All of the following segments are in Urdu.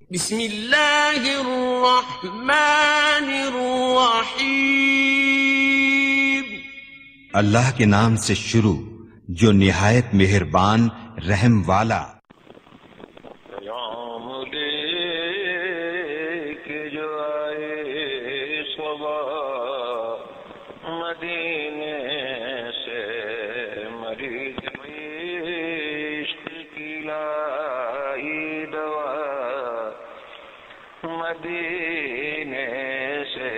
بسم اللہ الرحمن الرحیم۔ اللہ کے نام سے شروع جو نہایت مہربان رحم والا۔ پیام لے کے جو آئے صبا مدینے سے، مریض عشق کی لائی دوا مدینے سے۔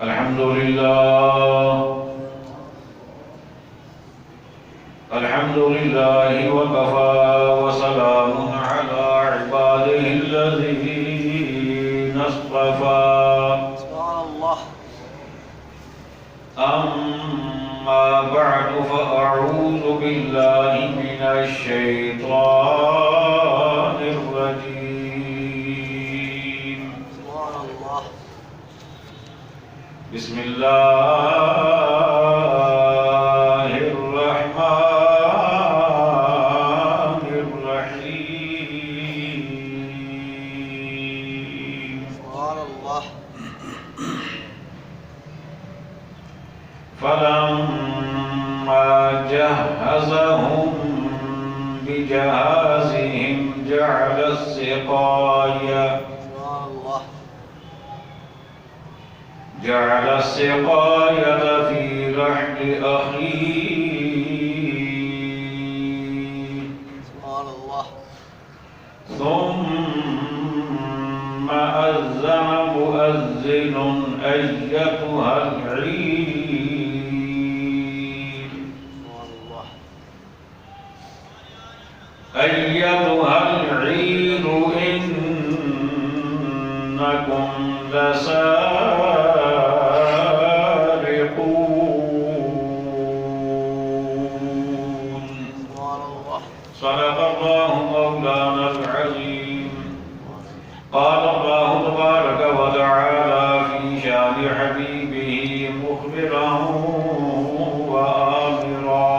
الحمد لله وكفى وسلام على عباده الذين اصطفى، أما بعد فأعوذ بالله من الشيطان الرجيم. بسم الله الرحمن الرحيم. فلما جهزهم بجهازهم جعل السقاية في رحل أخيه، ثم أذن مؤذن أيتها العير إنكم لسارقون. صدق الله مولانا العظيم. قال الله تبارك وتعالى في شان حبيبه مخبرا وآمرا: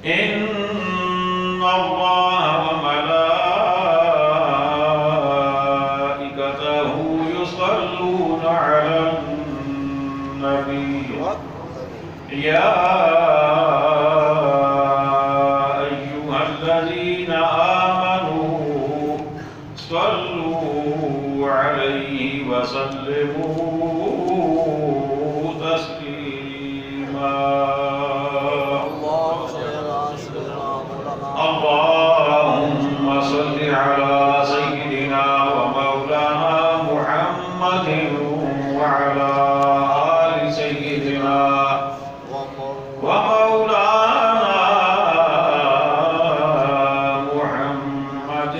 إن الله وملائكته يصلون على النبي، يا أيها الذين آمنوا صلوا عليه وسلموا تسليما. اللهم صل على سيدنا ومولانا محمد وعلى آل سيدنا ومولانا محمد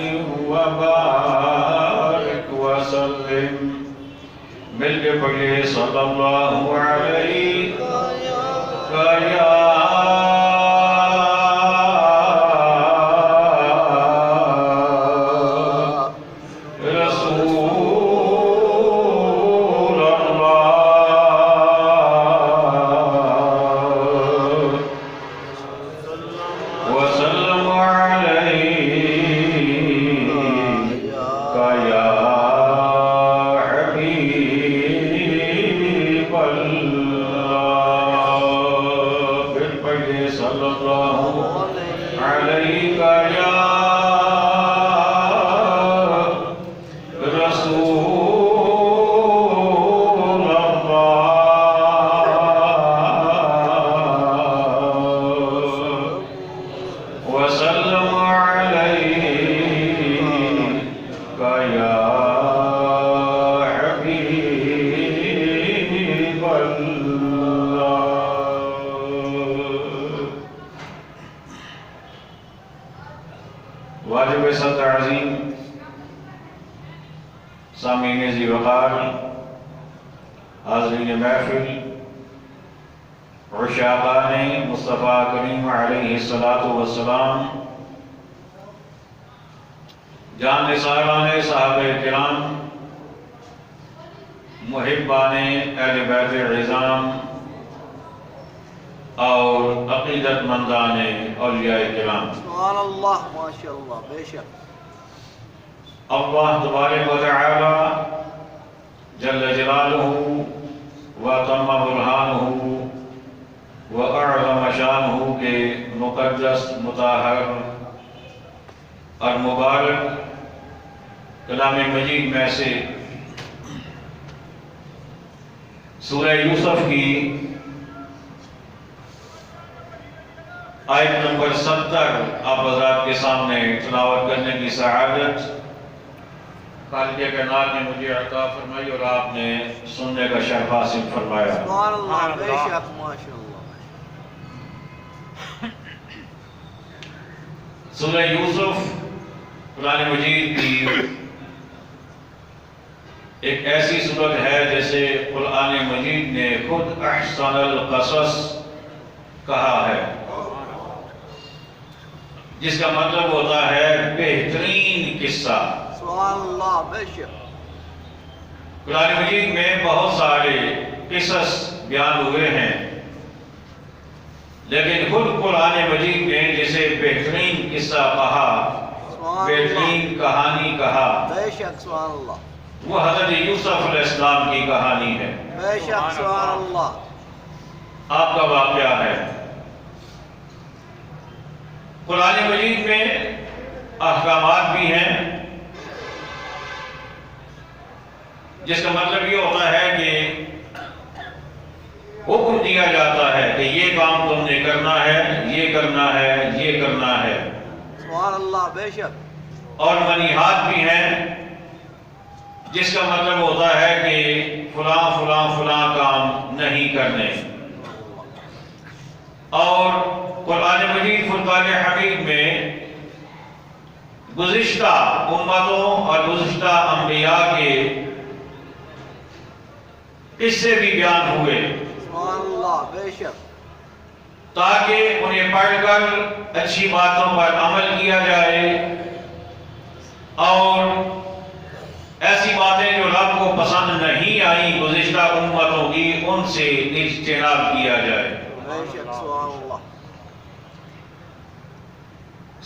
وبارك وسلم. مل کے پڑھیے صلی اللہ علیہ یا واجب صد عظیم سامعین ذی وقار، حاضرین محفل، عشاقان مصطفیٰ کریم علیہ السلام، جان نثاران صحابہ کرام، محبان اہل بیت عظام، اور عقیدت مندان اولیاء کرام، سبحان اللہ، ماشاء اللہ، بے شک اللہ تبارک و تعالی جل جلالہ و تم برہانہ و اعظم شانہ کے مقدس، مطہر اور مبارک کلام مجید میں سے سورہ یوسف کی آیت نمبر 70 آپ حضرات کے سامنے تلاوت کرنے کی سعادت خالق کائنات نے مجھے عطا فرمائی اور آپ نے سننے کا شرف حاصل فرمایا۔ سبحان اللہ، بے شک ماشاء اللہ۔ سورہ یوسف قرآن مجید کی ایک ایسی صورت ہے جیسے قرآن مجید نے خود احسن القصص کہا ہے، جس کا مطلب ہوتا ہے بہترین قصہ۔ سبحان اللہ، بے شک قرآن مجید میں بہت سارے قصص بیان ہوئے ہیں، لیکن خود قرآن مجید نے جسے بہترین قصہ کہا، بہترین کہانی کہا، بے شک سبحان اللہ، وہ حضرت یوسف علیہ السلام کی کہانی ہے، بے شک سبحان اللہ۔ آپ کا واقعہ ہے۔ قرآن مجید میں احکامات بھی ہیں، جس کا مطلب یہ ہوتا ہے کہ حکم دیا جاتا ہے کہ یہ کام تم نے کرنا ہے، یہ کرنا ہے، یہ کرنا ہے، سبحان اللہ، بے شک اور منہیات بھی ہیں، جس کا مطلب ہوتا ہے کہ فلاں فلاں فلاں کام نہیں کرنے۔ اور قرآن مجید فرقان حمید میں گزشتہ امتوں اور گزشتہ انبیاء کے قصے بھی بیان ہوئے، سبحان اللہ، بے شک تاکہ انہیں پڑھ کر اچھی باتوں پر عمل کیا جائے اور ایسی باتیں جو رب کو پسند نہیں آئیں گزشتہ امتوں کی، ان سے اجتناب کیا جائے۔ بے شک سبحان اللہ۔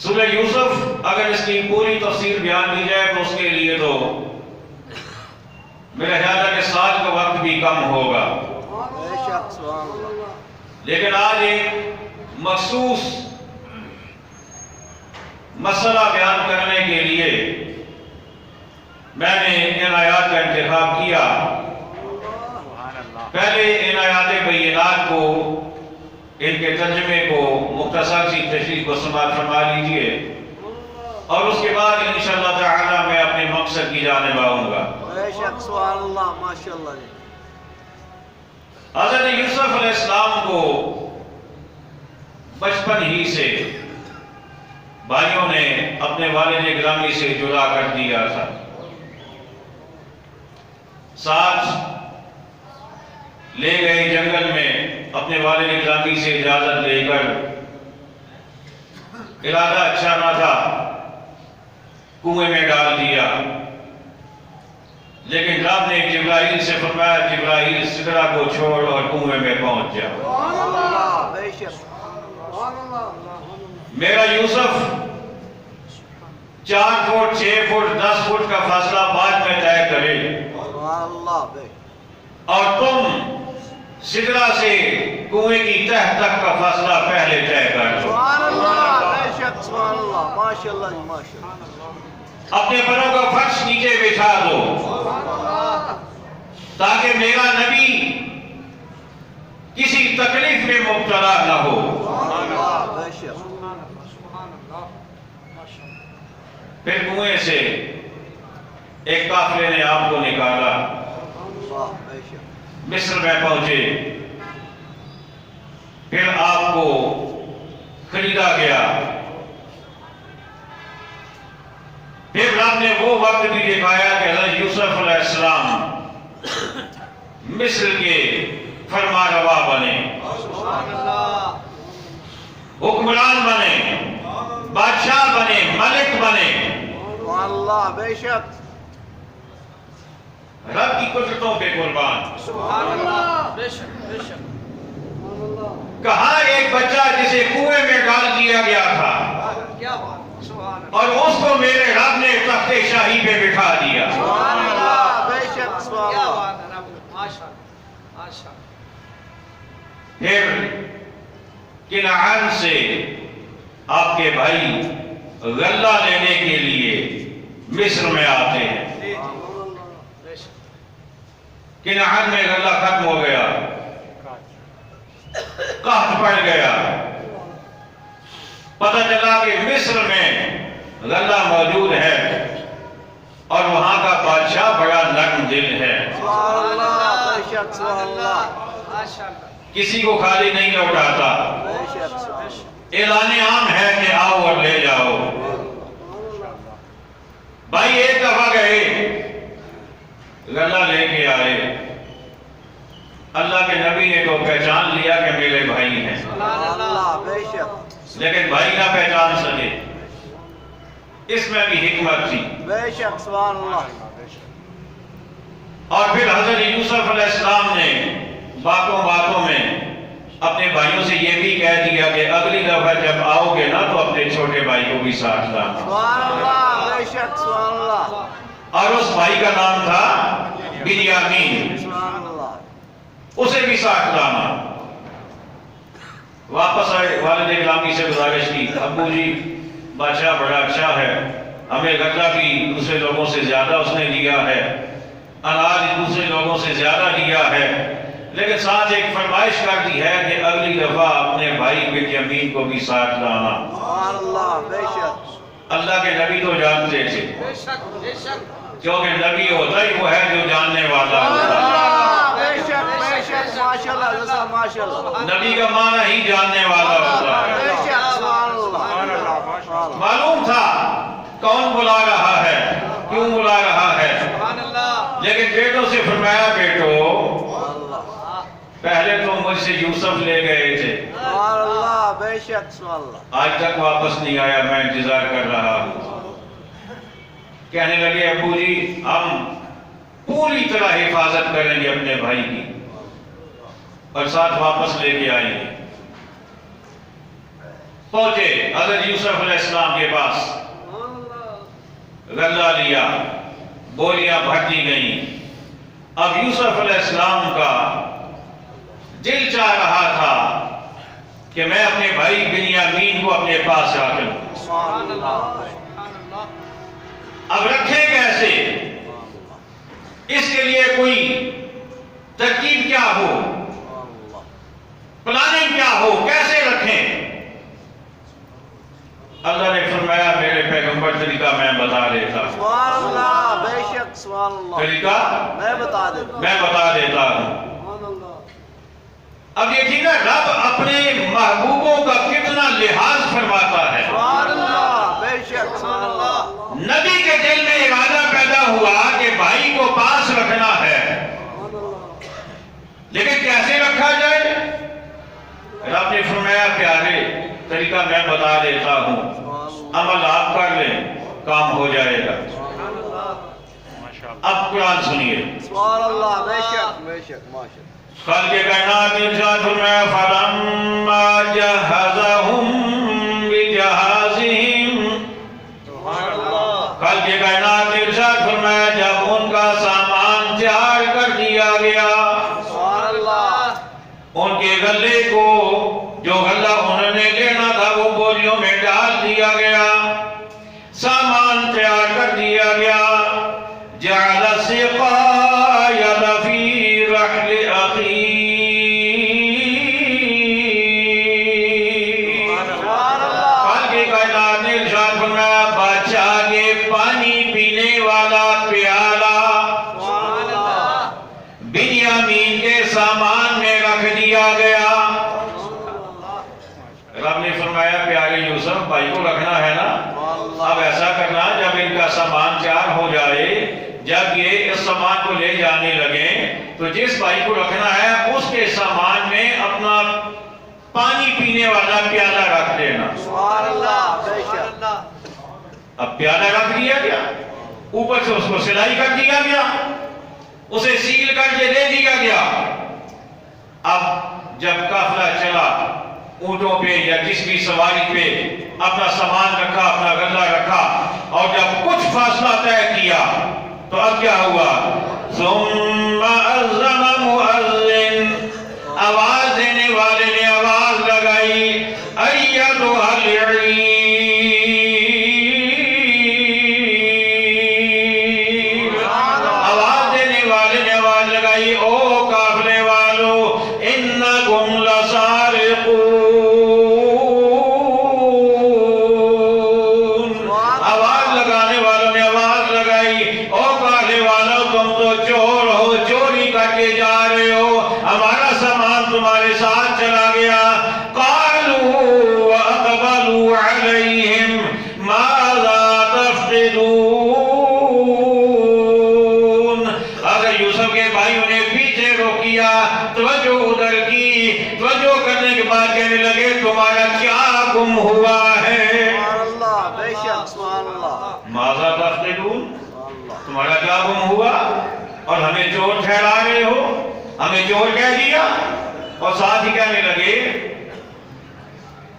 سورہ یوسف اگر اس کی پوری تفسیر بیان کی جائے تو اس کے لیے تو میرا خیال ہے کہ سال کا وقت بھی کم ہوگا، بے شک سبحان اللہ۔ لیکن آج ایک مخصوص مسئلہ بیان کرنے کے لیے میں نے ان آیات کا انتخاب کیا۔ پہلے ان آیات بینات کو، ان کے ترجمے کو مختصر سی تشریح کو سماعت فرما لیجئے، اور اس کے بعد انشاءاللہ تعالی میں اپنے مقصد کی جانب آؤں گا۔ بے شک سبحان اللہ، ماشاء اللہ جی۔ حضرت یوسف علیہ السلام کو بچپن ہی سے بھائیوں نے اپنے والد گرامی سے جدا کر دیا تھا۔ ساتھ لے گئے جنگل میں اپنے والد گرامی سے اجازت لے کر، ارادہ اچھا نہ تھا، کنویں میں ڈال دیا، لیکن رب نے جبرائیل سے فرمایا جبرائیل سدرہ کو چھوڑ اور کنویں میں پہنچ جا۔ سبحان اللہ، بے شک میرا یوسف 4 فٹ 6 فٹ 10 فٹ کا فاصلہ بعد میں طے کرے، سبحان اللہ، بے اور تم سدرہ سے کنویں کی تہ تک کا فاصلہ پہلے طے کر دو۔ سبحان اللہ، بے شک سبحان اللہ، ماشاء اللہ جی، ماشاء اللہ۔ اپنے پروں کا فرش نیچے بچھا دو تاکہ میرا نبی کسی تکلیف میں مبتلا نہ ہو۔ سبحان اللہ، بے شک پھر کنویں سے ایک قافلے نے آپ کو نکالا، اللہ، بے شک مصر میں پہنچے، پھر آپ کو خریدا گیا، پھر رب نے وہ وقت بھی دکھایا کہ حضرت یوسف علیہ السلام مصر کے فرما روا بنے، سبحان اللہ، حکمران بنے، بادشاہ بنے، ملک بنے۔ سبحان اللہ، بے شک رب کی قدرتوں پہ قربان۔ سبحان اللہ، بے شک بے شک کہا ایک بچہ جسے کنویں میں ڈال دیا گیا تھا کیا بات سبحان اور اس کو میرے رب نے تخت شاہی پہ بٹھا دیا. اللہ بے شک سبحان کیا اللہ بات ہے رب ماشاءاللہ ماشاءاللہ. پھر کنعان سے آپ کے بھائی غلہ لینے کے لیے مصر میں آتے ہیں. بے شک. کنعان میں غلہ ختم ہو گیا, قحط پڑ گیا. پتہ چلا کہ مصر میں غلہ موجود ہے اور وہاں کا بادشاہ بڑا نرم دل ہے, سبحان اللہ بے شک سبحان اللہ ماشاءاللہ. کسی کو خالی نہیں لوٹاتا. بے شک سبحان اللہ اعلان عام ہے کہ آؤ اور لے جاؤ. بھائی ایک دفعہ گئے, غلہ لے کے آئے. اللہ کے نبی نے تو پہچان لیا کہ میرے بھائی ہیں, سبحان اللہ بے شک لیکن بھائی نہ پہچان سکے. اس میں بھی حکمت تھی. بے شک سبحان اللہ اور پھر حضرت یوسف علیہ السلام نے باتوں باتوں میں اپنے بھائیوں سے یہ بھی کہہ دیا کہ اگلی دفعہ جب آؤ گے نا تو اپنے چھوٹے بھائی کو بھی ساتھ لانا. سبحان اللہ بے شک سبحان اللہ اور اس بھائی کا نام تھا بنیامین, سبحان اللہ اسے بھی ساتھ لانا. واپس آئے, والد گرامی سے گزارش کی, ابو جی بادشاہ بڑا اچھا ہے, ہمیں غلہ بھی دوسرے لوگوں سے زیادہ اس نے دیا ہے, اناج دوسرے لوگوں سے زیادہ دیا ہے, لیکن ساتھ ایک فرمائش کر دی ہے کہ اگلی دفعہ اپنے بھائی بنیامین کو بھی ساتھ لانا. سبحان اللہ بے شک اللہ کے نبی تو جانتے تھے, بے شک بے شک. کیونکہ نبی ہوتا ہی وہ ہے جو جاننے والا ہوتا ہے. اللہ بے شک ماشاءاللہ جزا ماشاءاللہ نبی کا معنی ہی جاننے والا ہوتا بے ہے. شک سبحان اللہ معلوم تھا کون بلا رہا ہے, کیوں بلا رہا ہے, سبحان اللہ. لیکن بیٹوں سے فرمایا بیٹو پہلے تو مجھ سے یوسف لے گئے تھے, سبحان اللہ بے شک سبحان اللہ آج تک واپس نہیں آیا, میں انتظار کر رہا ہوں. کہنے لگے ابو جی ہم پوری طرح حفاظت کریں گے اپنے بھائی کی اور ساتھ واپس لے کے آئیں گے. پہنچے حضرت یوسف علیہ السلام کے پاس, غلہ لیا, بوریاں بھر دی گئیں. اب یوسف علیہ السلام کا دل چاہ رہا تھا کہ میں اپنے بھائی بنیامین کو اپنے پاس رکھ لوں. سبحان اللہ سبحان اللہ. اب رکھیں کیسے, اس کے لیے کوئی ترکیب کیا ہو, پلاننگ کیا ہو, کیسے رکھیں. اللہ نے فرمایا میرے پیغمبر طریقہ میں بتا دیتا ہوں. سبحان اللہ بے شک سبحان اللہ طریقہ میں بتا دیتا میں بتا دیتا ہوں. اب دیکھیے نا رب اپنے محبوبوں کا کتنا لحاظ فرماتا ہے. سبحان اللہ بے شک سبحان اللہ نبی کے دل میں ارادہ پیدا ہوا کہ بھائی کو پاس رکھنا ہے, لیکن کیسے رکھا جائے. رب نے فرمایا پیارے طریقہ میں بتا دیتا ہوں, عمل آپ کر لیں کام ہو جائے گا. اب قرآن سنیے. سبحان اللہ بے شک ماشاءاللہ خلق کائنات ارشاد فرمایا فلما جہزہم بجہازہم. خلق کائنات ارشاد فرمایا جب ان کا سامان تیار کر دیا گیا, سبحان اللہ ان کے غلے کو جو غلہ انہوں نے لینا تھا وہ بوریوں میں ڈال دیا گیا, سامان تیار کر دیا گیا. جعل السقاية في رحل أخيه. خالق کائنات نے ارشاد فرمایا بادشاہ کے پانی پینے والا پیالہ بنیامین کے سامان میں رکھ دیا گیا. رب نے فرمایا پیارے یوسف بھائی کو رکھنا ہے نا, اب ایسا کرنا جب ان کا سامان تیار ہو جائے, جب یہ اس سامان کو لے جانے لگے تو جس بھائی کو رکھنا ہے اس کے سامان میں اپنا پانی پینے والا پیالہ رکھ دینا. سبحان اللہ بے شک اب پیالہ رکھ دیا گیا, اوپر سے اس کو سلائی کر دیا گیا, اسے سیل کر کے دے دیا گیا. اب جب قافلہ چلا اونٹوں پہ یا جس بھی سواری پہ اپنا سامان رکھا اپنا غلہ رکھا اور جب کچھ فاصلہ طے کیا تو اب کیا ہوا ثم اذن مؤذن آواز دینے والے نے آواز لگائی ایتھا العیر آواز دینے والے نے آواز لگائی او قافلے والو انکم لسارقون آواز لگانے والوں نے آواز لگائی او قافلے والو تم تو چور ہو چوری کر کے جا رہے ہو ہمارا سامان تمہارے ساتھ چلا گیا قالوا واقبلوا علیہم ماذا تفقدون اگر یوسف کے بھائیوں نے پیچھے روکیا توجہ ادھر کی توجہ کرنے کے بعد کہنے لگے تمہارا کیا گم ہوا ہے سبحان اللہ بے شک سبحان اللہ ماذا تفقدون تمہارا کیا گم ہوا اور ہمیں چور ٹھہرا رہے ہو ہمیں چور کہہ دیا اور ساتھ ہی کہنے لگے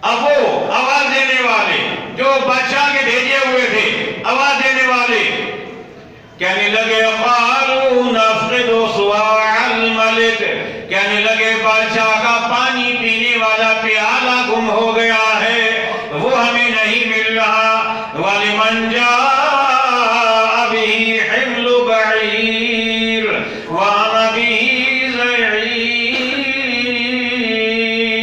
اب وہ آواز دینے والے جو بادشاہ کے بھیجے ہوئے تھے آواز دینے والے کہنے لگے قالوا نفقد صواع الملک کہنے لگے بادشاہ کا پانی پینے والا پیالہ گم ہو گیا ہے وہ ہمیں نہیں مل رہا وَلِمَنْ جَاءَ بِهِ حِمْلُ بَعِيرٍ وَأَنَا بِهِ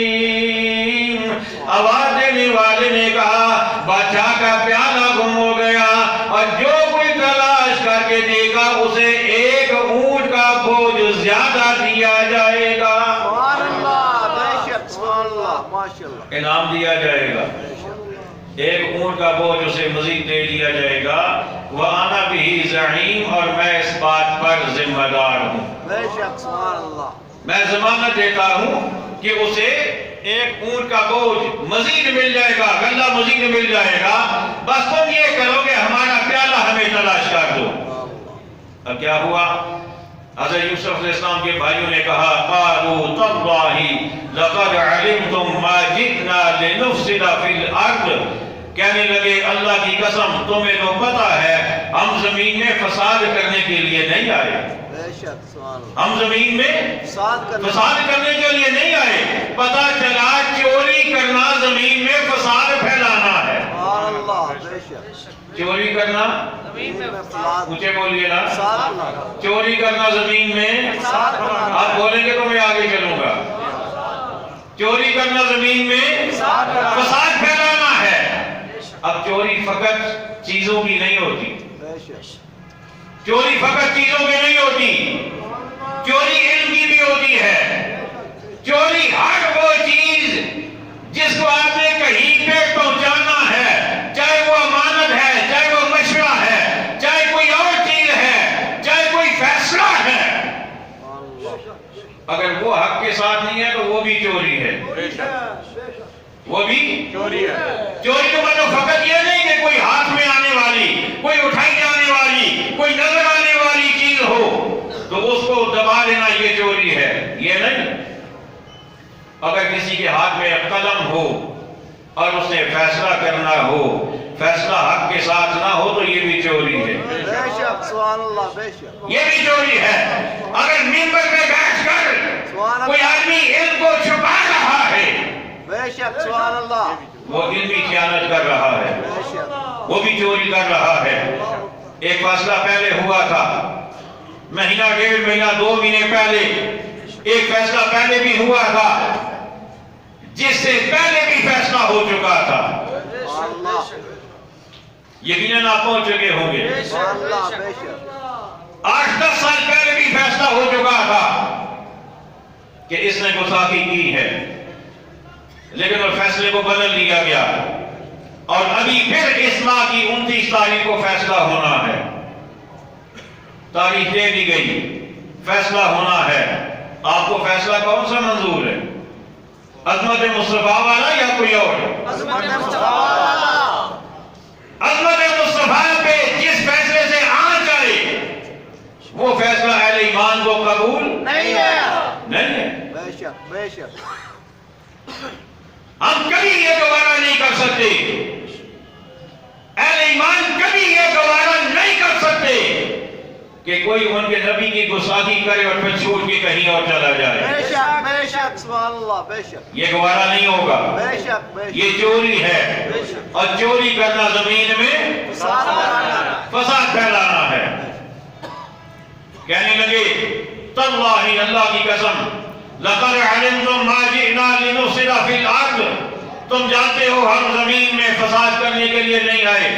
زَعِيمٌ آواز دینے والے نے کہا بادشاہ کا پیالہ گم ہو گیا اور جو کوئی تلاش کر کے دے گا اسے ایک اونٹ کا بوجھ زیادہ دیا جائے گا سبحان اللہ بے شک سبحان اللہ ماشاء اللہ انعام دیا جائے گا ایک اونٹ کا بوجھ اسے مزید دے دیا جائے گا وَأَنَا بِهِ زَعِيمٌ اور میں اس بات پر ذمہ دار ہوں بے شک سبحان اللہ میں ضمانت دیتا ہوں کہ اسے ایک اونٹ کا بوجھ مزید مل جائے گا غلہ مزید مل جائے گا بس تم یہ کرو کہ ہمارا پیالہ ہمیں تلاش کر دو اب کیا ہوا حضرت یوسف علیہ السلام کے بھائیوں نے کہا قالوا تاللہ لقد علمتم ما جئنا لنفسد فی الارض کہنے لگے اللہ کی قسم تمہیں تو پتہ ہے ہم زمین میں فساد کرنے کے لیے نہیں آئے بے شک سبحان اللہ ہم زمین میں فساد کرنا فساد کرنے کے لیے نہیں آئے پتہ چلا چوری کرنا زمین میں فساد پھیلانا ہے سبحان اللہ بے شک چوری کرنا زمین میں فساد مجھے بولیے نا کرنا چوری کرنا زمین میں فساد کرنا آپ بولیں گے تو میں آگے چلوں گا چوری کرنا زمین میں فساد پھیلانا ہے اب چوری فقط چیزوں کی نہیں ہوتی بے شک چوری فقط چیزوں کی نہیں ہوتی چوری علم کی بھی ہوتی ہے چوری ہر وہ چیز جس کو آپ نے کہیں پہ پہنچانا ہے چاہے وہ امانت ہے چاہے وہ مشورہ ہے چاہے کوئی اور چیز ہے چاہے کوئی فیصلہ ہے اگر وہ حق کے ساتھ نہیں ہے تو وہ بھی چوری ہے وہ بھی چوری ہے چوری کا مطلب فقط یہ نہیں کہ کوئی ہاتھ میں آنے والی کوئی اٹھائی جانے والی کوئی نظر آنے والی چیز ہو تو اس کو دبا دینا یہ چوری ہے یہ نہیں اگر کسی کے ہاتھ میں قلم ہو اور اس نے فیصلہ کرنا ہو فیصلہ حق کے ساتھ نہ ہو تو یہ بھی چوری ہے بے شک سبحان اللہ بے شک یہ بھی چوری ہے اگر منبر پہ بیٹھ کر کوئی آدمی علم کو چھپا رہا ہے بے شک سبحان اللہ وہ علمی خیانت کر رہا ہے بے شک وہ بھی چوری کر رہا ہے ایک فیصلہ پہلے ہوا تھا مہینہ ڈیڑھ مہینہ 2 مہینے پہلے ایک فیصلہ پہلے بھی ہوا تھا جس سے پہلے بھی فیصلہ ہو چکا تھا سبحان اللہ یقیناً آپ پہنچ چکے ہوں گے سبحان اللہ بے شک 8-10 سال پہلے بھی فیصلہ ہو چکا تھا کہ اس نے گستاخی کی ہے لیکن اس فیصلے کو بدل دیا گیا اور ابھی پھر اس ماہ کی 29 تاریخ کو فیصلہ ہونا ہے تاریخ دے دی گئی فیصلہ ہونا ہے آپ کو فیصلہ کون سا منظور ہے عظمت مصطفیٰ والا یا کوئی اور عظمت مصطفیٰ عظمت مصطفیٰ پہ جس فیصلے سے آنچ آئے وہ فیصلہ اہل ایمان کو قبول نہیں ہے نہیں ہے بے شک شک بے شک ہم کبھی یہ گوارا نہیں کر سکتے، اہل ایمان کبھی یہ گوارا نہیں کر سکتے کہ کوئی ان کے نبی کی گستاخی کرے اور پھر چھوڑ کے کہیں اور چلا جائے۔ بے شک سبحان اللہ بے شک یہ گوارا نہیں ہوگا، بے شک بے شک یہ چوری ہے، بے شک اور چوری کرنا زمین میں فساد پھیلانا ہے۔ کہنے لگے تاللہ، اللہ کی قسم، لقد علمتم ما جئنا لنفسد فی الارض، تم جانتے ہو ہم زمین میں فساد کرنے کے لیے نہیں آئے،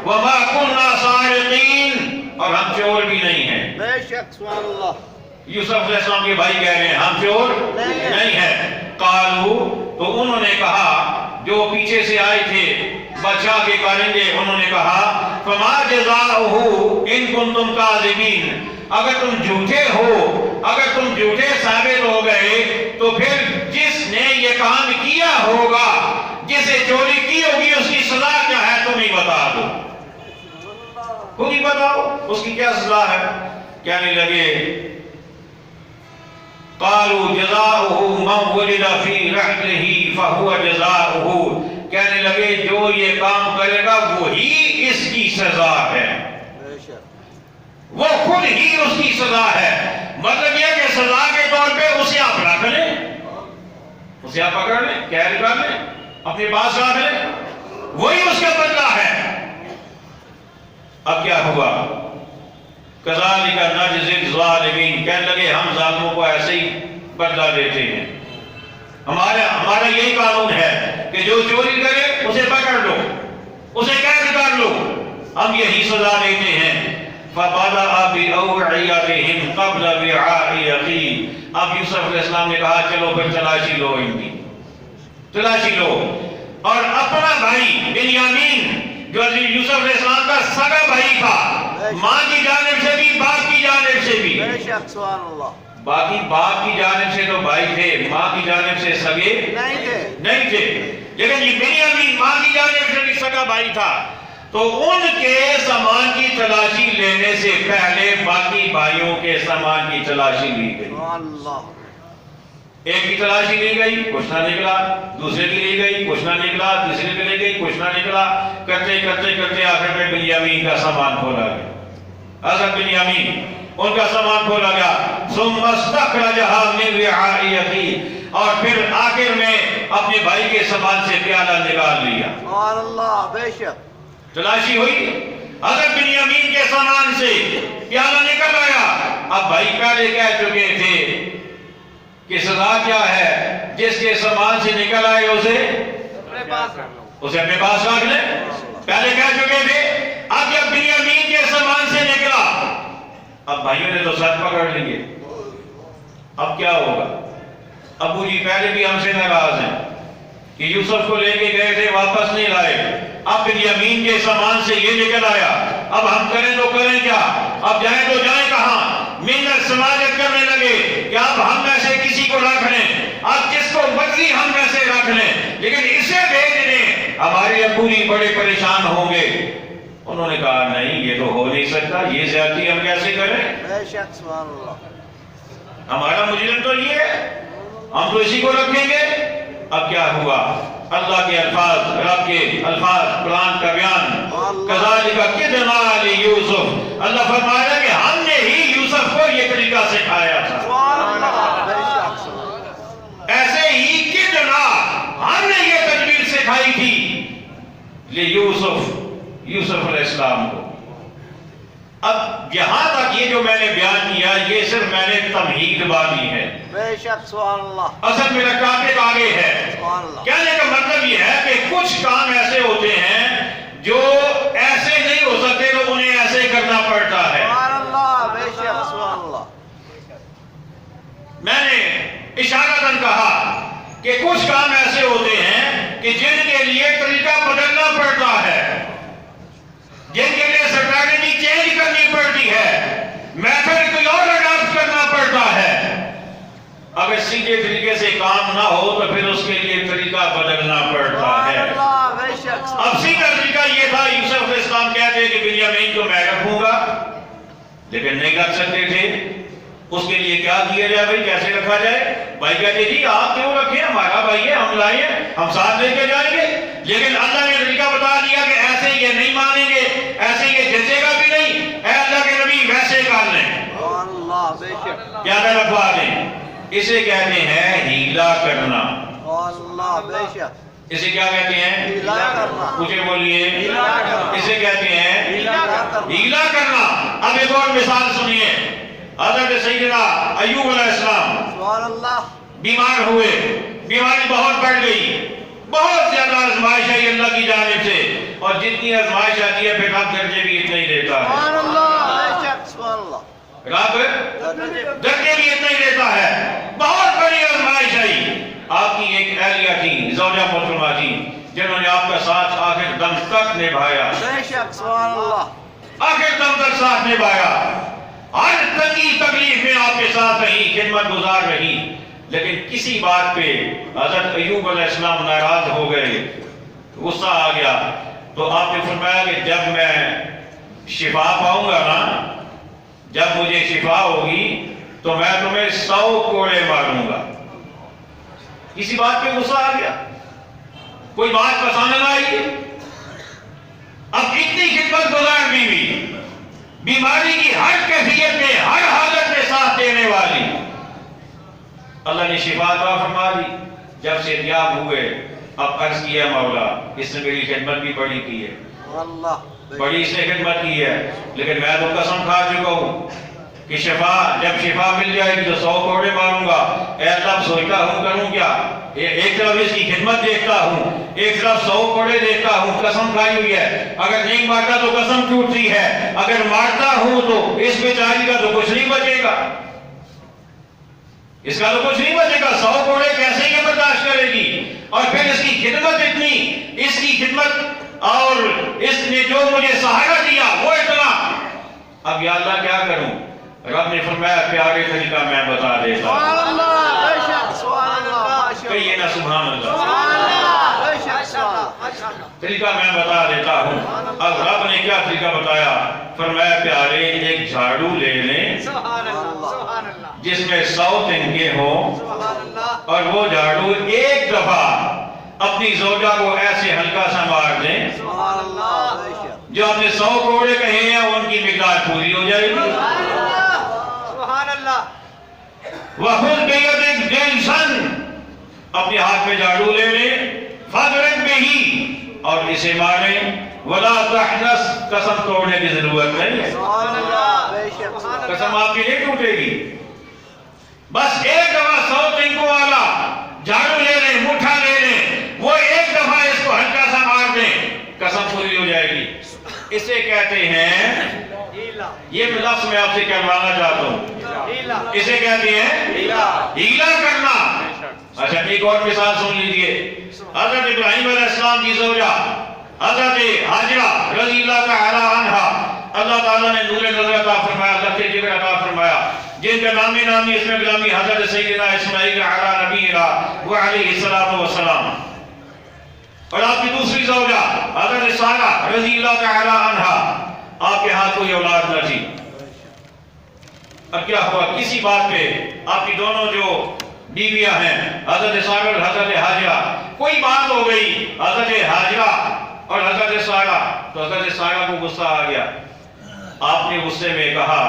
وما کننا سارقین، اور ہم چور بھی نہیں ہیں۔ بے شک سبحان اللہ یوسف علیہ السلام کے بھائی کہہ رہے ہیں ہم چور نہیں ہیں۔ قالو، تو انہوں نے کہا، جو پیچھے سے آئے تھے بچا کے کارنگے، انہوں نے کہا فما جزاؤہ ان کنتم کاذبین، اگر تم جھوٹے ہو، اگر تم جھوٹے ثابت ہو گئے تو پھر جس نے یہ کام کیا ہوگا، جسے چوری کی ہوگی، اس کی سزا کیا ہے تم ہی بتا دو، خود ہی بتاؤ اس کی کیا سزا ہے۔ کہنے لگے قالوا جزاؤہ من ولد فی رحلہ فہو جزاؤہ، کہنے لگے جو یہ کام کرے گا وہی اس کی سزا ہے، بے شک وہ خود ہی اس کی سزا ہے۔ مطلب یہ کہ سزا کے طور پہ اسے آپ رکھ لیں، اسے آپ پکڑ لیں، قید کر لیں، اپنے پاس رکھ لیں، وہی اس کا بدلہ ہے۔ اب کیا ہوا؟ کذالک نجزی الظالمین، کہنے لگے ہم ظالموں کو ایسے ہی بدلہ دیتے ہیں، ہمارا یہی قانون ہے کہ جو چوری کرے اسے پکڑ لو، اسے قید کر لو، ہم یہی سزا دیتے ہیں۔ فَبَدَأَ بِأَوْعِيَتِهِمْ قَبْلَ وِعَاءِ يَقِينٍ، اب یوسف علیہ السلام نے کہا چلو پھر تلاشی لو، ان کی تلاشی لو، اور اپنا بھائی بنیامین جو یوسف علیہ السلام کا سگا بھائی تھا، ماں کی جانب سے بھی باپ کی جانب سے بھی، بے شک سبحان اللہ باقی باپ کی جانب سے تو بھائی تھے، ماں کی جانب سے سگے نہیں تھے، لیکن یہ بنیامین ماں کی جانب سے بھی سگا بھائی تھا، تو ان کے سامان کی تلاشی لینے سے پہلے باقی بھائیوں کے سامان کی تلاشی لی گئی۔ اللہ ایک کی تلاشی لی گئی، کچھ نہ نکلا، دوسرے کی لی گئی، کچھ نہ نکلا، تیسرے کی لی گئی، کچھ نہ نکلا، کرتے کرتے کرتے آخر میں بنیامین کا سامان کھولا گیا، حضرت بنیامین ان کا سامان کھولا گیا۔ ثم استخرجها من وعاء يقين، اور پھر آخر میں اپنے بھائی کے سامان سے پیالہ نکال لیا۔ سبحان اللہ بے شک تلاشی ہوئی، حضرت بنیامین کے سامان سے پیالہ نکل آیا۔ اب بھائی پہلے کہہ چکے تھے کہ سزا کیا ہے، جس کے سامان سے نکل آئے اسے اپنے پاس رکھ لیں، پہلے کہہ چکے تھے۔ اب جب بنیامین کے سامان سے نکلا، اب بھائیوں نے تو ساتھ پکڑ لیے، اب کیا ہوگا؟ ابو جی پہلے بھی ہم سے ناراض ہیں کہ یوسف کو لے کے گئے تھے واپس نہیں لائے، اب بنیامین کے سامان سے یہ نکل آیا، اب ہم کریں تو کریں کیا؟ اب جائیں تو جائیں کہاں؟ محنت سماجت کرنے لگے کہ اب ہم میں سے کسی کو رکھ لیں، اب جس کو مرضی ہم میں سے رکھ لیں، لیکن اسے بھیج دیں، ہمارے ابو جی بڑے پریشان ہوں گے۔ انہوں نے کہا نہیں، یہ تو ہو نہیں سکتا، یہ زیادتی ہم کیسے کریں؟ بے شک سبحان اللہ ہمارا مجرم تو یہ ہے، ہم تو اسی کو رکھیں گے۔ اب کیا ہوا؟ اللہ کے الفاظ، رب کے الفاظ، قرآن کا بیان، کذالک کدنا لیوسف، اللہ فرمایا کہ ہم نے ہی یوسف کو یہ طریقہ سکھایا تھا، سبحان اللہ بے شک سبحان اللہ ایسے ہی کدنا ہم نے یہ تدبیر سکھائی تھی لیوسف، یوسف علیہ السلام کو۔ اب یہاں تک یہ جو میں نے بیان کیا، یہ صرف میں نے تمہید باندھی ہے، بے شک سبحان اللہ اصل میرا ٹاپک آگے ہے۔ سبحان اللہ کہنے کا مطلب یہ ہے کہ کچھ کام ایسے ہوتے ہیں جو ایسے نہیں ہو سکتے تو انہیں ایسے کرنا پڑتا ہے۔ سبحان اللہ بے شک سبحان اللہ میں نے اشارتاً کہا کہ کچھ کام ایسے ہوتے ہیں کہ جن کے لیے طریقہ بدلنا پڑتا ہے، جن کے لیے اسٹریٹجی چینج کرنی پڑتی ہے، میتھڈ کوئی اور اڈاپٹ کرنا پڑتا ہے۔ اگر سیدھے طریقے سے کام نہ ہو تو پھر اس کے لیے طریقہ بدلنا پڑتا سبحان ہے۔ اللہ بے شک اب سیدھا طریقہ یہ تھا، یوسف علیہ السلام کہتے کہ بنیامین کو میں رکھوں گا، لیکن نہیں رکھ سکتے تھے، اس کے لیے کیا کیا جائے بھائی، کیسے رکھا جائے؟ بھائی کہتے جی آپ کیوں رکھیں، ہمارا بھائی ہے، ہم لائیں گے، ہم ساتھ لے کے جائیں گے. لیکن اللہ نے طریقہ بتا دیا کہ ایسے یہ نہیں مانیں گے، ایسے یہ جچے گا بھی نہیں. اے اللہ کے نبی ویسے کر لیں. اللہ بے شک. کیا لفظ دیں؟ اسے کہتے ہیں ہیلا کرنا. اللہ بے شک. اسے کیا کہتے ہیں؟ ہیلا کرنا. مجھے بولیے. ہیلا کرنا. اسے کہتے ہیں ہیلا کرنا. ہیلا کرنا. اب ایک اور مثال سنیے. حضرت سیدنا ایوب علیہ السلام سبحان اللہ. بیمار ہوئے، بیماری بہت بڑھ گئی، بہت زیادہ آزمائش آئی اللہ کی جانب سے، اور جتنی آزمائش آتی ہے پھر رب درجے بھی اتنا ہی دیتا ہے. سبحان اللہ بے شک. سبحان اللہ. رب درجے بھی اتنا ہی دیتا ہے. بہت بڑی آزمائش آئی. آپ کی ایک اہلیہ تھی، زوجہ محترمہ تھی، جنہوں نے آپ کا ساتھ آخر دم تک نبھایا. بے شک. سبحان اللہ. آخر دم تک ساتھ نبھایا. ہر تنگی تکلیف میں آپ کے ساتھ رہی، خدمت گزار رہی. لیکن کسی بات پہ حضرت ایوب علیہ السلام ناراض ہو گئے، غصہ آ گیا. تو آپ نے فرمایا کہ جب میں شفا پاؤں گا نا، جب مجھے شفا ہوگی تو میں تمہیں 100 کوڑے ماروں گا. کسی بات پہ غصہ آ گیا، کوئی بات پسند نہ آئی. اب اتنی خدمت گزار بیوی، بیماری کی ہر کیفیت میں، ہر حالت میں ساتھ دینے والی، اللہ نے شفا عطا فرما دی. جب صحتیاب ہوئے اب عرض کیا مولا اس نے میری خدمت بھی بڑی کی ہے، اللہ بڑی اس نے خدمت کی ہے، لیکن میں تو قسم کھا چکا ہوں کہ جب شفا مل جائے گی تو 100 کوڑے ماروں گا. اے اللہ سوچتا ہوں کروں کیا، ایک طرف اس کی خدمت دیکھتا ہوں، ایک طرف 100 کوڑے دیکھتا ہوں. قسم کھائی ہوئی ہے، اگر نہیں مارتا تو قسم ٹوٹتی ہے، اگر مارتا ہوں تو اس بیچاری کا تو کچھ نہیں بچے گا، اس کا تو کچھ نہیں بچے گا. 100 کوڑے کیسے یہ برداشت کرے گی؟ اور پھر اس کی خدمت اتنی، اس کی خدمت اور اس نے جو مجھے سہارا دیا وہ اتنا. اب یا اللہ کیا کروں؟ رب نے فرمایا پیارے طریقہ میں بتا دیتا ہوں. سبحان اللہ بے شک. سبحان اللہ. ماشاء کہیے اللہ. نا سبحان اللہ. سبحان اللہ بے شک. سبحان اللہ. طریقہ میں بتا دیتا ہوں. اب رب نے کیا طریقہ بتایا؟ فرمایا پیارے ایک جھاڑو لے لیں سبحان اللہ. سبحان اللہ. جس میں 100 تنکے ہوں، سبحان اللہ. اور وہ جھاڑو ایک دفعہ اپنی زوجہ کو ایسے ہلکا سا مار دیں، سبحان اللہ بے شک. جو آپ نے 100 کوڑے کہے ہیں ان کی مقدار پوری ہو جائے گی. سبحان اللہ. وَخُذْ بِيَدِكَ جَيْسًا، اپنے ہاتھ میں جھاڑو لے لیں، فَاضْرِب بِهِ، اور اسے ماریں. وَلَا تَحْنَثْ، قسم توڑنے کی ضرورت نہیں ہے، سبحان اللہ بے شک. قسم آپ کی نہیں ٹوٹے گی. بس ایک دفعہ 100 تنکوں والا جھاڑو لے لیں، مٹھا لے لیں، وہ ایک دفعہ اس کو ہلکا سا مار دیں، قسم پوری ہو جائے گی. اسے کہتے ہیں، ہیلا. یہ لفظ میں آپ سے کہوانا چاہتا ہوں، ہیلا. اسے کہتے ہیں ہیلا کرنا. اچھا ایک اور مثال سن لیجئے. حضرت ابراہیم علیہ السلام کی زوجہ حضرت حاجرہ رضی اللہ تعالی عنہ، اللہ تعالیٰ نے نور نظر عطا فرمایا، لطف جگر عطا فرمایا، جن کا نامی اس میں غلامی حضرت سیدنا اسماعیل علی نبینا وعلیہ السلام. اور آپ کی دوسری زوجہ حضرت سارہ رضی اللہ تعالی عنہ، آپ کے ہاتھ کوئی اولاد نہ تھی. اب کیا ہوا؟ کسی بات پہ آپ کی دونوں جو بیویاں ہیں حضرت سارہ اور حضرت حاجرہ، کوئی بات ہو گئی حضرت حاجرہ اور حضرت سارہ، تو حضرت سارہ کو غصہ آ گیا. آپ نے غصے میں کہا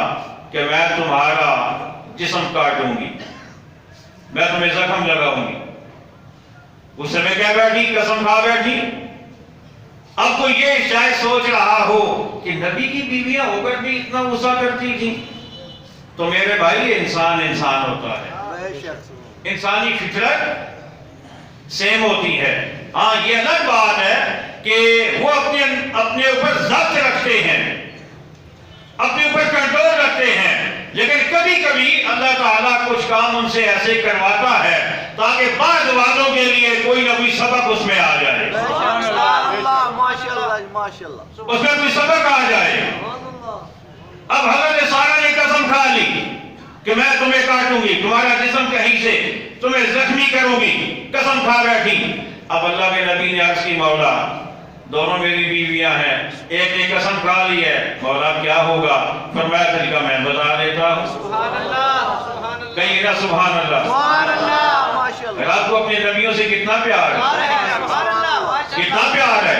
کہ میں تمہارا جسم کاٹوں گی، میں تمہیں زخم لگاؤں گی. غصے میں کیا بیٹھی؟ قسم کھا بیٹھی. اب تو یہ شاید سوچ رہا ہو کہ نبی کی بیویاں ہو کر بھی اتنا غصہ کرتی تھی. تو میرے بھائی انسان ہوتا ہے، بے شک. انسانی فطرت سیم ہوتی ہے. ہاں یہ الگ بات ہے کہ وہ اپنے اوپر ضبط رکھتے ہیں، اپنے اوپر کنٹرول رکھتے ہیں، لیکن کبھی کبھی اللہ تعالیٰ کچھ کام ان سے ایسے کرواتا ہے تاکہ بعض باتوں کے لیے کوئی نہ کوئی سبق اس میں آ جائے، بے شک. سبحان اللہ. ماشاء اللہ. ماشاء اللہ. اس میں کوئی سبق آ جائے. اب حضرت سارہ نے قسم کھا لی کہ میں تمہیں کاٹوں گی، تمہارا جسم کہیں سے تمہیں زخمی کروں گی، قسم کھا بیٹھی. اب اللہ کے نبی نے عرض کی مولا دونوں میری بیویاں ہیں، ایک نے قسم کھا لی ہے، مولا کیا ہوگا؟ فرمایا طریقہ میں بتا دیتا ہوں. سبحان اللہ. کہیں نا سبحان اللہ. سبحان اللہ ماشاء اللہ. رب کو اپنے نبیوں سے کتنا پیار ہے, سبحان اللہ. کتنا پیار ہے.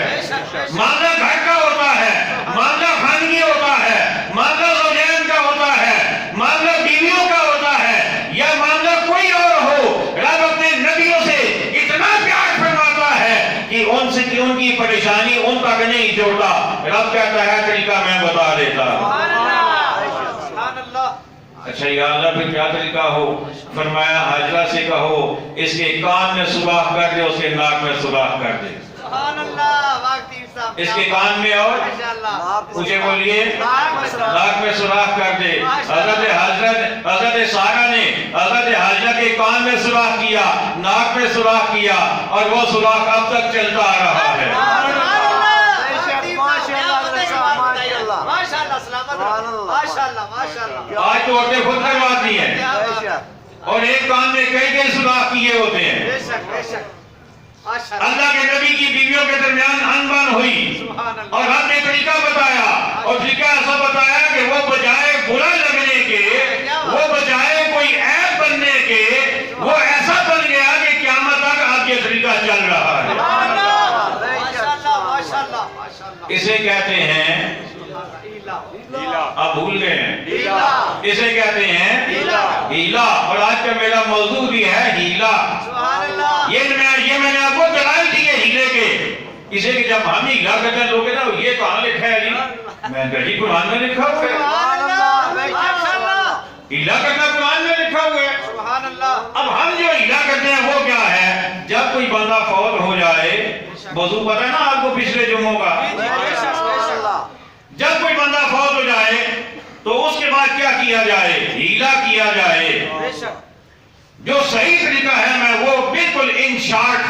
معاملہ گھر کا ہوتا ہے, معاملہ خانگی ہوتا ہے, معاملہ زوجین کا ہوتا ہے, معاملہ بیویوں کا ہوتا ہے, یا معاملہ کوئی اور ہو, رب اپنے نبیوں سے اتنا پیار فرماتا ہے کہ ان کی پریشانی ان تک نہیں جوڑتا. رب کہتا ہے طریقہ میں بتا دیتا. سبحان اللہ. سبحان اللہ. اچھا یا اللہ پھر کیا طریقہ ہو؟ فرمایا حاجرہ سے کہو اس کے کان میں سوراخ کر دے, اس کے ناک میں سوراخ کر دے. سبحان اللہ. واقعی صاحب. اس کے کان میں اور ماشاءاللہ. مجھے بولیے ناک ناک میں سوراخ کر دے. حضرت سارہ نے حضرت حاجرہ کے کان میں سوراخ کیا, ناک میں سوراخ کیا, اور وہ سوراخ اب تک چلتا آ رہا ہے. ماشاءاللہ. سلامت رہو. ماشاءاللہ. ماشاءاللہ. آج تو عورتیں خود کرواتی ہیں, اور ایک کان میں کئی سوراخ کیے ہوتے ہیں. بے شک. بے شک. ماشاءاللہ. اللہ کے نبی کی بیویوں کے درمیان انبن ہوئی, سبحان اللہ. اور ہم نے طریقہ بتایا, اور طریقہ ایسا بتایا کہ وہ بجائے برا لگنے کے, وہ بجائے کوئی عیب بننے کے, وہ ایسا بن گیا کہ قیامت تک آپ یہ طریقہ چل رہا ہے. ماشاءاللہ. ماشاءاللہ. ماشاءاللہ. اسے کہتے ہیں, آپ بھول گئے ہیں, اسے کہتے ہیں ہیلا. اور آج کا میرا موضوع بھی ہے ہیلا. سبحان اللہ. یہ میں نے آپ کو دلائل دیے ہیلے کے. اسے کہ جب ہم ہیلا کرتے ہیں لوگ نا یہ کہاں لکھا ہے جی, میں کہا جی قرآن میں لکھا ہوا ہے. سبحان اللہ. ماشاءاللہ. ہیلا کرنا قرآن میں لکھا ہوا ہے. سبحان اللہ. اب ہم جو ہیلا کرتے ہیں وہ کیا ہے, جب کوئی بندہ فوت ہو جائے, وضو پتہ ہے نا آپ کو پچھلے جمعوں کا, جب کوئی بندہ فوت ہو جائے تو اس کے بعد کیا کیا جائے, ہیلا کیا جائے. بے شک. جو صحیح طریقہ ہے میں وہ بالکل ان شارٹ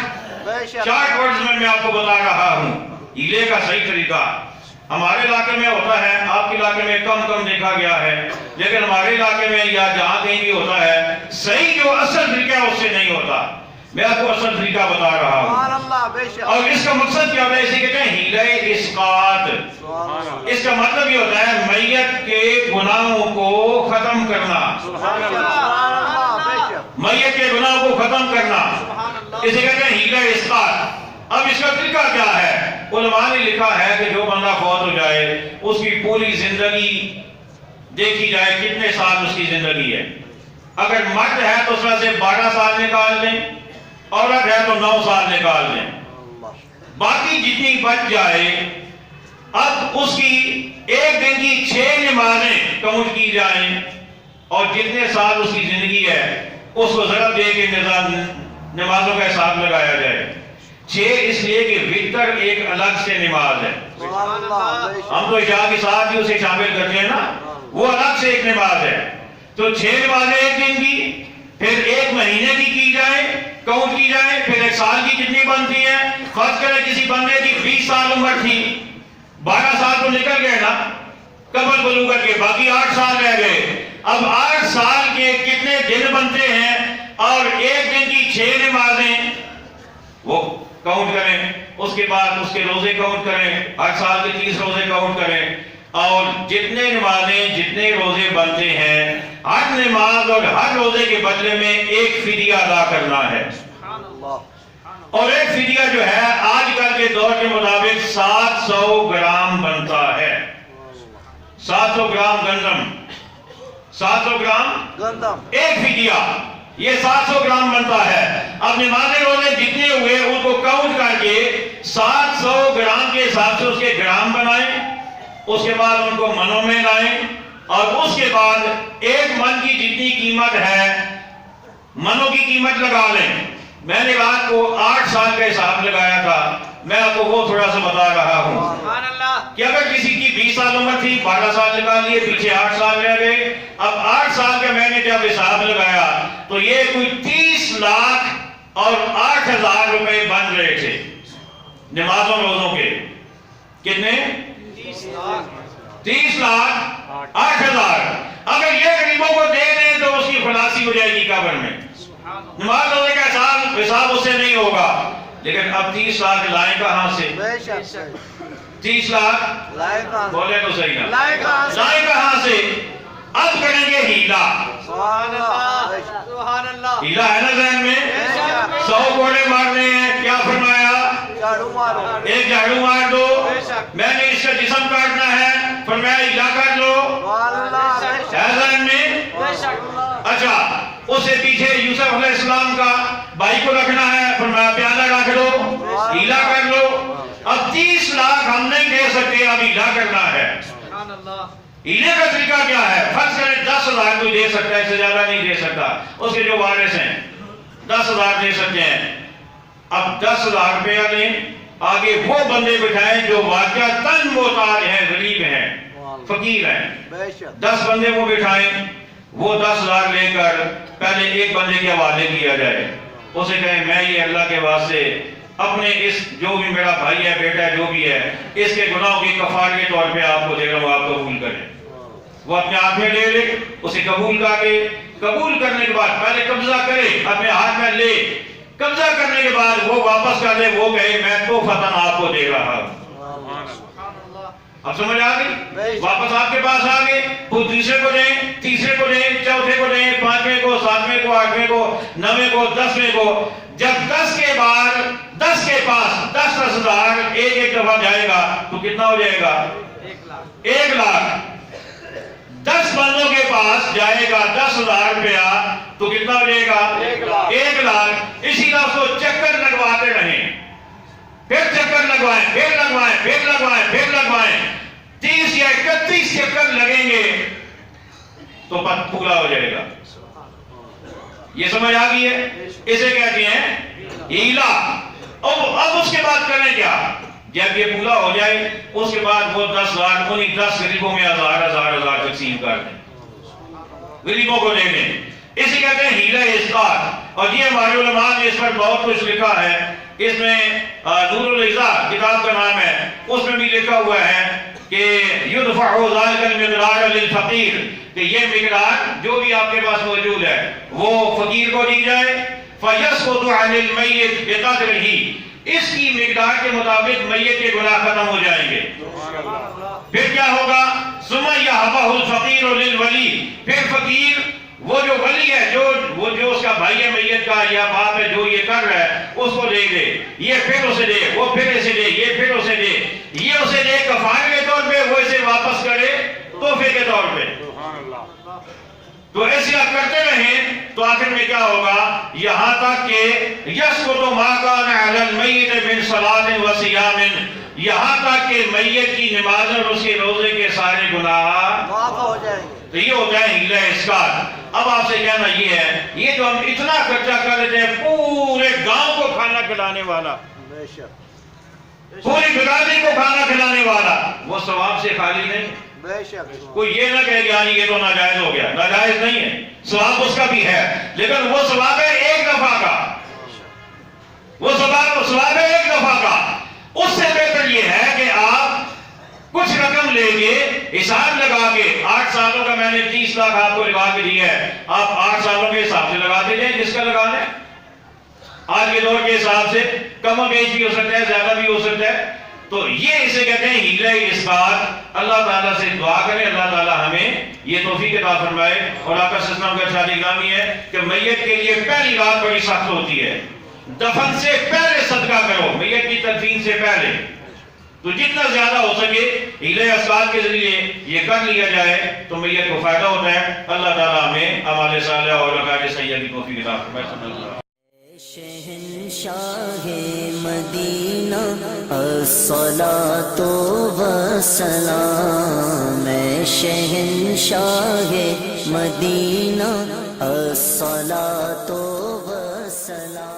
ورڈز میں آپ کو بتا رہا ہوں. ہیلے کا صحیح طریقہ ہمارے علاقے میں ہوتا ہے, آپ کے علاقے میں کم دیکھا گیا ہے, لیکن ہمارے علاقے میں یا جہاں کہیں بھی ہوتا ہے, صحیح جو اصل طریقہ ہے اس سے نہیں ہوتا. میں آپ کو اصل طریقہ بتا رہا ہوں, اور اس کا مقصد کیا ہوتا ہے, اسے کہتے ہیں ہیلہ اسقاط. اس کا مطلب یہ ہوتا ہے میت کے گناہوں کو ختم کرنا, میت کے گناہوں کو ختم کرنا, اسے کہتے ہیں ہیلہ اسقاط. اب اس کا طریقہ کیا ہے, علماء نے لکھا ہے کہ جو بندہ فوت ہو جائے اس کی پوری زندگی دیکھی جائے, کتنے سال اس کی زندگی ہے. اگر مرد ہے تو اس میں سے 12 سال نکال دیں, عورت ہے تو 9 سال نکال دیں, باقی جتنی بچ جائے اب اس کی ایک دن کی 6 نمازیں کاؤنٹ کی جائیں, اور جتنے سال اس کی زندگی ہے اس کو ضرب دے کے نمازوں کا حساب لگایا جائے. 6 اس لیے کہ وتر ایک الگ سے نماز ہے. ہم تو عشاء کے ساتھ ہی اسے شامل کرتے ہیں نا, وہ الگ سے ایک نماز ہے. تو 6 نمازیں ایک دن کی, پھر ایک مہینے کی جائے, کاؤنٹ کی جائے, پھر ایک سال کی کتنی بنتی ہے. فرض کریں کسی بندے کی 20 سال عمر تھی, 12 سال تو نکل گئے نا قبل بلوغت کے, باقی 8 سال رہ گئے. اب 8 سال کے کتنے دن بنتے ہیں, اور ایک دن کی 6 نمازیں وہ کاؤنٹ کریں, اس کے بعد اس کے روزے کاؤنٹ کریں, ہر سال کے 30 روزے کاؤنٹ کریں, اور جتنے نمازیں جتنے روزے بنتے ہیں ہر نماز اور ہر روزے کے بدلے میں ایک فدیہ ادا کرنا ہے. اور ایک فدیہ جو ہے آج کل کے دور کے مطابق 700 گرام بنتا ہے. 700 گرام گندم, 700 گرام ایک فدیہ, یہ 700 گرام بنتا ہے. اب نمازیں روزے جتنے ہوئے ان کو کاؤنٹ کر کے 700 گرام کے حساب سے اس کے گرام بنائیں, اس کے بعد ان کو منوں میں لائیں, اور اس کے بعد ایک من کی جتنی قیمت ہے منوں کی قیمت لگا لیں. میں نے رات کو 8 سال کا حساب لگایا تھا, میں آپ کو وہ تھوڑا سا بتا رہا ہوں کہ اگر کسی کی 20 سال عمر تھی, 12 سال نکال لیے, پیچھے 8 سال رہ گئے. اب 8 سال کا میں نے جب حساب لگایا تو یہ کوئی 30 لاکھ اور 8,000 روپے بن رہے تھے نمازوں روزوں کے. کتنے؟ 30 لاکھ 8,000. اگر یہ غریبوں کو دے دیں تو اس کی خلاصی ہو جائے گی قبر میں. نماز روزے کا حساب اس سے نہیں ہوگا. لیکن اب 30 لاکھ لائیں کہاں سے؟ 30 لاکھ بولے تو صحیح نا, لائیں کہاں سے؟ اب کریں گے ہیلا. سبحان اللہ سبحان اللہ. ہیلا ہے نا ذہن میں؟ 100 گھوڑے مارنے ہیں. کیا فرمایا؟ جھاڑو مارو. ایک جھاڑو مار دو. میں نے اس کا جسم کاٹنا ہے. فرمایا ہیلا کر لو. سبحان اللہ. ہے ذہن میں؟ اچھا اس سے پیچھے یوسف علیہ السلام کا بھائی کو رکھنا ہے. فرمایا پیالہ رکھ دو. ہیلا کر لو. اب 30 لاکھ ہم نہیں دے سکتے, اب ہیلا کرنا ہے. سبحان اللہ. ہیلے کا طریقہ کیا ہے؟ فرض کریں 10,000 کوئی دے سکتا ہے, اس سے زیادہ نہیں دے سکتا. اس کے جو وارث ہیں 10,000 دے سکتے ہیں. اب 10,000 روپیہ لیں, آگے وہ بندے بٹھائیں جو واقعہ تن محتاج ہیں, غریب ہیں, فقیر ہیں. بے شک. 10 بندے وہ بٹھائیں. وہ 10,000 لے کر پہلے ایک بندے کے حوالے کیا جائے. اسے کہیں میں یہ اللہ کے واسطے اپنے اس جو بھی میرا بھائی ہے, بیٹا ہے, جو بھی ہے, اس کے گناہوں کی کفارہ کے طور پہ آپ کو دے رہا ہوں, آپ قبول کریں. وہ اپنے ہاتھ میں لے لے, اسے قبول کر کے, قبول کرنے کے بعد پہلے قبضہ کرے, اپنے ہاتھ میں لے, قبضہ کرنے کے بعد وہ واپس کر دے. وہ کہے میں تو فتن آپ کو دے رہا ہوں. اب سمجھ آ گئی؟ واپس آپ کے پاس آ گئے. وہ دوسرے کو دیں, تیسرے کو دیں, چوتھے کو دیں, 5ویں کو, 7ویں کو, 8ویں کو, 9ویں کو, 10ویں کو. جب 10 کے بعد 10 کے پاس 10,000 ایک دفعہ جائے گا تو کتنا ہو جائے گا؟ 1 لاکھ. 10 بندوں کے پاس جائے گا 10,000 روپیہ تو کتنا ہو جائے گا؟ 1 لاکھ. اسی طرح اس کو چکر لگواتے رہیں, پھر چکر لگوائیں, پھر لگوائیں, پھر لگوائیں, پھر لگوائیں. 30 یا 31 چکر لگیں گے تو پت پورا ہو جائے گا. یہ سمجھ آ گئی ہے؟ اسے کہتے ہیں ہیلا. اب اس کے بعد کریں کیا؟ جب یہ پورا ہو جائے اس کے بعد وہ 10,000 انہیں 10 غریبوں میں 1,000 تقسیم کر دیں, غریبوں کو دے دیں. اسے کہتے ہیں ہیلا اسقاط. اور یہ ہمارے علماء نے اس پر بہت کچھ لکھا ہے. اس میں نور العزا کتاب کا نام ہے, اس میں بھی لکھا ہوا ہے کہ یدفع ذلک المقدار للفقیر, کہ یہ مقدار جو بھی آپ کے پاس موجود ہے وہ فقیر کو دی جائے. فیسقط عن المیت بقدرہ, اس کی مقدار کے مطابق میت کے گناہ ختم ہو جائیں گے. پھر کیا ہوگا؟ ثم یہبہ الفقیر للولی, پھر فقیر وہ جو ولی ہے, جو اس کا بھائی ہے میت کا یا باپ ہے جو یہ کر رہا ہے, اس کو دے دے. یہ پھر اسے دے, وہ پھر اسے دے, یہ پھر اسے دے, یہ اسے دے کفارے کے طور پہ, وہ اسے واپس کرے تحفے کے طور پہ. تو ایسے آپ کرتے رہیں تو آخر میں کیا ہوگا؟ یہاں تک کہ یسقط ما کان علی المیت من صلاۃ و صیام, یہاں تک کہ میت کی نماز اور اس کے روزے کے سارے گناہ معاف ہو جائیں گے. تو یہ ہوتا ہے ہیلا اسقاط. اب آپ سے کہنا یہ ہے, یہ جو ہم اتنا خرچہ کر لیتے ہیں, پورے گاؤں کو کھانا کھلانے والا, بے شک. پوری برادری کو کھانا کھلانے والا, وہ ثواب سے خالی نہیں. بے شک. کوئی یہ نہ کہے کہ یہ تو ناجائز ہو گیا, ناجائز نہیں ہے, ثواب اس کا بھی ہے, لیکن وہ ثواب ہے 1 دفعہ کا, وہ ثواب ہے 1 دفعہ کا. اس سے بہتر یہ ہے کہ آپ کچھ رقم لے کے حساب لگا کے, 8 سالوں کا میں نے 30 لاکھ آپ کو لگا کے دیا ہے, آپ 8 سالوں کے حساب سے لگاتے جائیں جس کا لگانا ہے. آج کے دور کے حساب سے کم و بیش بھی ہو سکتا ہے, زیادہ بھی ہو سکتا ہے. تو یہ اسے کہتے ہیں ہیلا اسقاط. اللہ تعالیٰ سے دعا کریں اللہ تعالیٰ ہمیں یہ توفیق عطا فرمائے. اور آقا صلی اللہ علیہ وسلم کا ارشاد گرامی ہے کہ میت کے لیے پہلی رات بڑی سخت ہوتی ہے, دفن سے پہلے صدقہ کرو, میت کی تدفین سے پہلے. تو جتنا زیادہ ہو سکے ہیلا اسقاط کے ذریعے یہ کر لیا جائے تو میت کو فائدہ ہوتا ہے. اللہ تعالیٰ ہمیں اعمال صالحہ اور عقائد صحیحہ کی توفیق عطا فرمائے. شہنشاہ مدینہ الصلاۃ والسلام, شہنشاہ مدینہ الصلاۃ والسلام.